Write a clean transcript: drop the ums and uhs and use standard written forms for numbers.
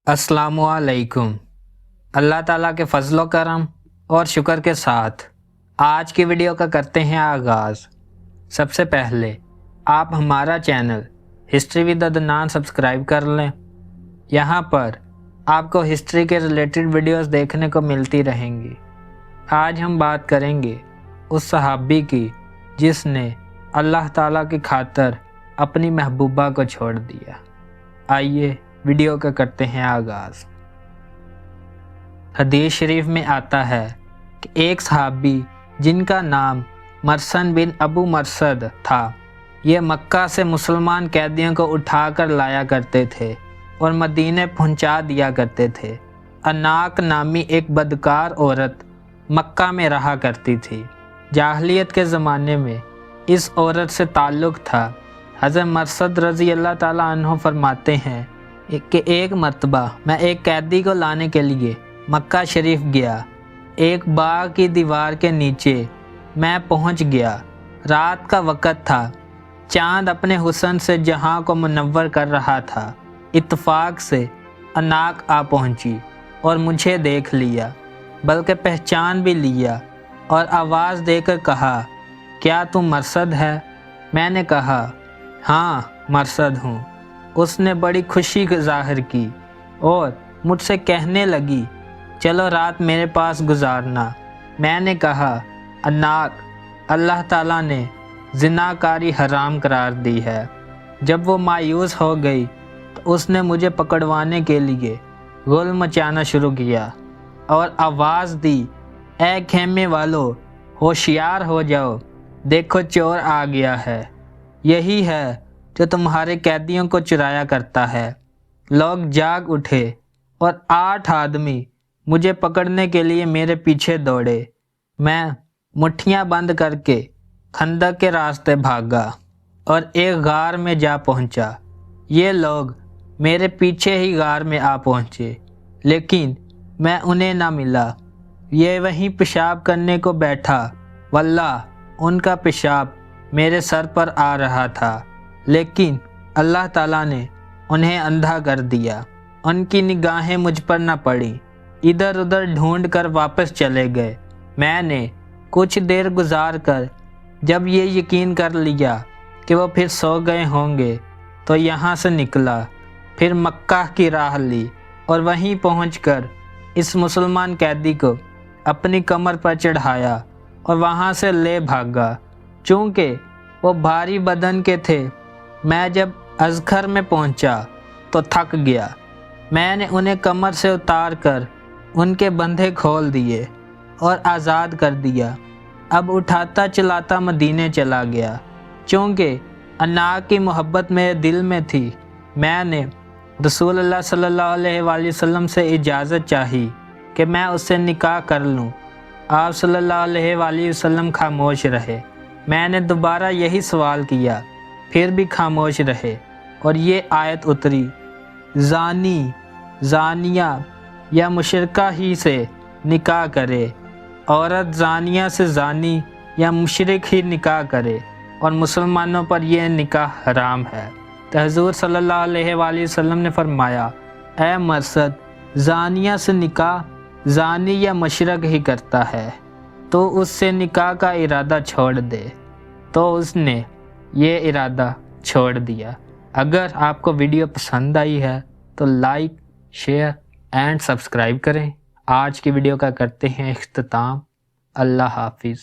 अस्सलामु अलैकुम। अल्लाह ताला के फजल व करम और शुक्र के साथ आज की वीडियो का करते हैं आगाज़। सबसे पहले आप हमारा channel history with Adnan subscribe कर लें। यहाँ पर आपको हिस्ट्री के रिलेटेड वीडियोस देखने को मिलती रहेंगी। आज हम बात करेंगे उस सहाबी की जिसने अल्लाह ताला की खातिर अपनी महबूबा को छोड़ दिया। आइए वीडियो का करते हैं आगाज़। हदीस शरीफ में आता है कि एक सहाबी जिनका नाम मरसन बिन अबू मरसद था, ये मक्का से मुसलमान कैदियों को उठाकर लाया करते थे और मदीने पहुंचा दिया करते थे। अनाक नामी एक बदकार औरत मक्का में रहा करती थी। जाहलियत के ज़माने में इस औरत से ताल्लुक़ था। हज़रत मरसद रज़ी अल्लाह ताला अन्हु फरमाते हैं कि एक मर्तबा मैं एक कैदी को लाने के लिए मक्का शरीफ गया। एक बाग की दीवार के नीचे मैं पहुंच गया। रात का वक़्त था। चाँद अपने हुस्न से जहां को मुनव्वर कर रहा था। इत्तफाक से अनाक आ पहुंची और मुझे देख लिया, बल्कि पहचान भी लिया और आवाज़ देकर कहा, क्या तुम मरसद है? मैंने कहा, हाँ मरसद हूँ। उसने बड़ी खुशी ज़ाहिर की और मुझसे कहने लगी, चलो रात मेरे पास गुजारना। मैंने कहा, अनाक, अल्लाह ताला ने ज़िनाकारी हराम करार दी है। जब वो मायूस हो गई तो उसने मुझे पकड़वाने के लिए गुल मचाना शुरू किया और आवाज़ दी, ऐ खेमे वालों, होशियार हो जाओ, देखो चोर आ गया है। यही है जो तुम्हारे कैदियों को चुराया करता है। लोग जाग उठे और 8 आदमी मुझे पकड़ने के लिए मेरे पीछे दौड़े। मैं मुट्ठियां बंद करके खंदक के रास्ते भागा और एक गार में जा पहुंचा। ये लोग मेरे पीछे ही गार में आ पहुंचे, लेकिन मैं उन्हें ना मिला। ये वहीं पेशाब करने को बैठा। वल्लाह उनका पेशाब मेरे सर पर आ रहा था, लेकिन अल्लाह ताला ने उन्हें अंधा कर दिया। उनकी निगाहें मुझ पर न पड़ी, इधर उधर ढूंढ कर वापस चले गए। मैंने कुछ देर गुजार कर जब ये यकीन कर लिया कि वो फिर सो गए होंगे तो यहाँ से निकला। फिर मक्का की राह ली और वहीं पहुंचकर इस मुसलमान कैदी को अपनी कमर पर चढ़ाया और वहाँ से ले भागा। चूँकि वो भारी बदन के थे, मैं जब अज़खर में पहुंचा तो थक गया। मैंने उन्हें कमर से उतार कर उनके बंधे खोल दिए और आज़ाद कर दिया। अब उठाता चलाता मदीने चला गया। चूँकि अनाक की मोहब्बत मेरे दिल में थी, मैंने रसूलुल्लाह सल्लल्लाहु अलैहि वसल्लम से इजाज़त चाही कि मैं उससे निकाह कर लूँ। आप सल्लल्लाहु अलैहि वसल्लम खामोश रहे। मैंने दोबारा यही सवाल किया, फिर भी खामोश रहे और ये आयत उतरी, ज़ानी ज़ानिया या मुशरिका ही से निकाह करे। औरत ज़ानिया से ज़ानी या मुशरिक ही निकाह करे और मुसलमानों पर यह निकाह हराम है। तो हुज़ूर सल्लल्लाहु अलैहि वसल्लम ने फरमाया, ऐ मरसद, ज़ानिया से निकाह ज़ानी या मुशरिक ही करता है, तो उससे निकाह का इरादा छोड़ दे। तो उसने ये इरादा छोड़ दिया। अगर आपको वीडियो पसंद आई है तो लाइक, शेयर एंड सब्सक्राइब करें। आज की वीडियो का करते हैं इख्तिताम। अल्लाह हाफिज़।